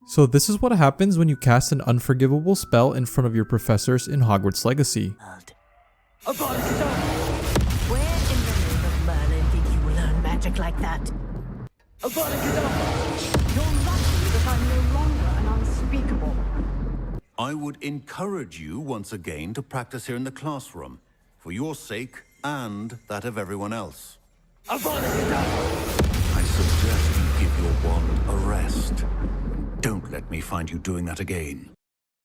So this is what happens when you cast an unforgivable spell in front of your professors in Hogwarts Legacy. Where in the name of Merlin did you learn magic like that? You're lucky that I'm no longer an unspeakable. I would encourage you once again to practice here in the classroom, for your sake and that of everyone else. I suggest you give your wand a rest. Don't let me find you doing that again.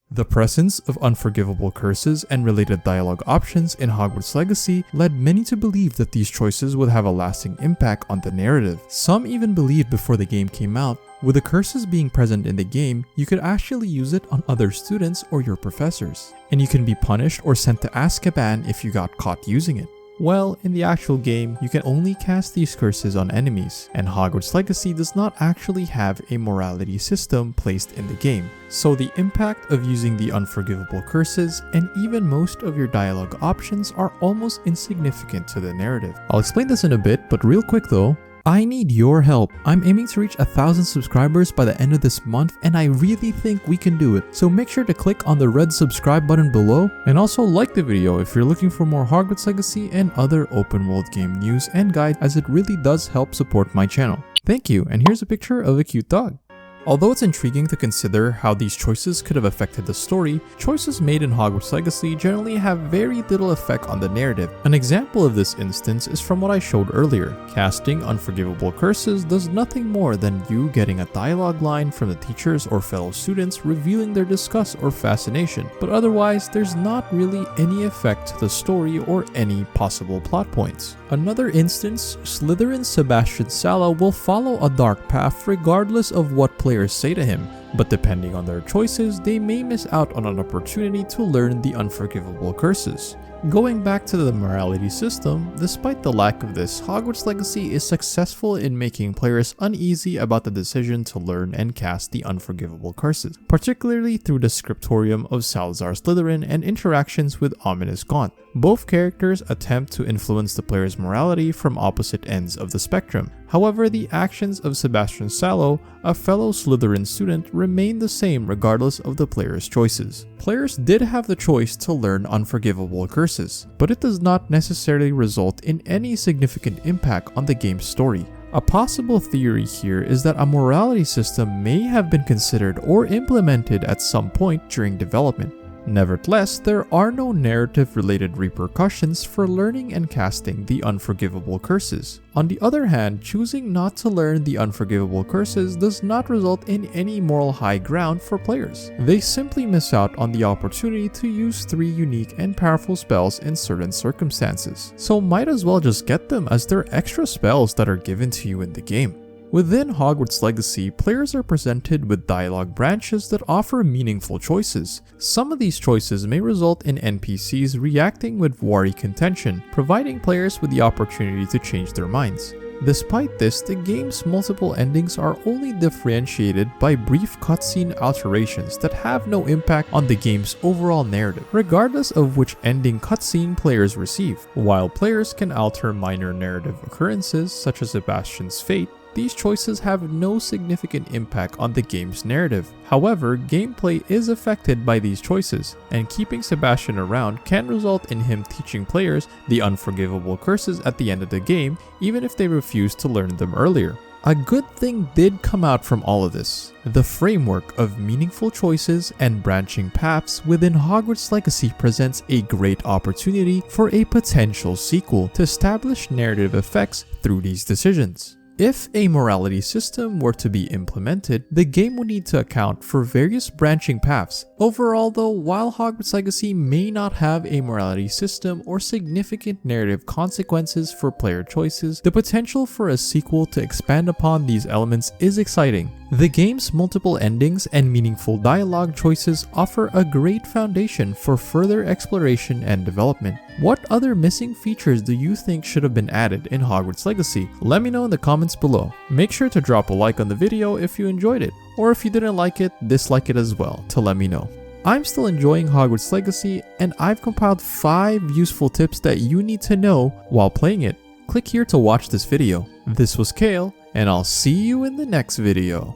The presence of unforgivable curses and related dialogue options in Hogwarts Legacy led many to believe that these choices would have a lasting impact on the narrative. Some even believed before the game came out, with the curses being present in the game, you could actually use it on other students or your professors, and you can be punished or sent to Azkaban if you got caught using it. Well, in the actual game, you can only cast these curses on enemies, and Hogwarts Legacy does not actually have a morality system placed in the game. So the impact of using the unforgivable curses and even most of your dialogue options are almost insignificant to the narrative. I'll explain this in a bit, but real quick though, I need your help. I'm aiming to reach 1,000 subscribers by the end of this month, and I really think we can do it. So make sure to click on the red subscribe button below, and also like the video if you're looking for more Hogwarts Legacy and other open world game news and guides, as it really does help support my channel. Thank you, and here's a picture of a cute dog. Although it's intriguing to consider how these choices could have affected the story, choices made in Hogwarts Legacy generally have very little effect on the narrative. An example of this instance is from what I showed earlier. Casting unforgivable curses does nothing more than you getting a dialogue line from the teachers or fellow students revealing their disgust or fascination, but otherwise there's not really any effect to the story or any possible plot points. Another instance, Slytherin's Sebastian Sallow will follow a dark path regardless of what players say to him, but depending on their choices, they may miss out on an opportunity to learn the unforgivable curses. Going back to the morality system, despite the lack of this, Hogwarts Legacy is successful in making players uneasy about the decision to learn and cast the unforgivable curses, particularly through the scriptorium of Salazar Slytherin and interactions with Ominous Gaunt. Both characters attempt to influence the player's morality from opposite ends of the spectrum. However, the actions of Sebastian Sallow, a fellow Slytherin student, remain the same regardless of the player's choices. Players did have the choice to learn unforgivable curses, but it does not necessarily result in any significant impact on the game's story. A possible theory here is that a morality system may have been considered or implemented at some point during development. Nevertheless, there are no narrative-related repercussions for learning and casting the unforgivable curses. On the other hand, choosing not to learn the unforgivable curses does not result in any moral high ground for players. They simply miss out on the opportunity to use 3 unique and powerful spells in certain circumstances. So might as well just get them, as they're extra spells that are given to you in the game. Within Hogwarts Legacy, players are presented with dialogue branches that offer meaningful choices. Some of these choices may result in NPCs reacting with wary contention, providing players with the opportunity to change their minds. Despite this, the game's multiple endings are only differentiated by brief cutscene alterations that have no impact on the game's overall narrative, regardless of which ending cutscene players receive. While players can alter minor narrative occurrences such as Sebastian's fate, these choices have no significant impact on the game's narrative. However, gameplay is affected by these choices, and keeping Sebastian around can result in him teaching players the unforgivable curses at the end of the game, even if they refuse to learn them earlier. A good thing did come out from all of this. The framework of meaningful choices and branching paths within Hogwarts Legacy presents a great opportunity for a potential sequel to establish narrative effects through these decisions. If a morality system were to be implemented, the game would need to account for various branching paths. Overall though, while Hogwarts Legacy may not have a morality system or significant narrative consequences for player choices, the potential for a sequel to expand upon these elements is exciting. The game's multiple endings and meaningful dialogue choices offer a great foundation for further exploration and development. What other missing features do you think should have been added in Hogwarts Legacy? Let me know in the comments below. Make sure to drop a like on the video if you enjoyed it, or if you didn't like it, dislike it as well to let me know. I'm still enjoying Hogwarts Legacy, and I've compiled 5 useful tips that you need to know while playing it. Click here to watch this video. This was Kale, and I'll see you in the next video.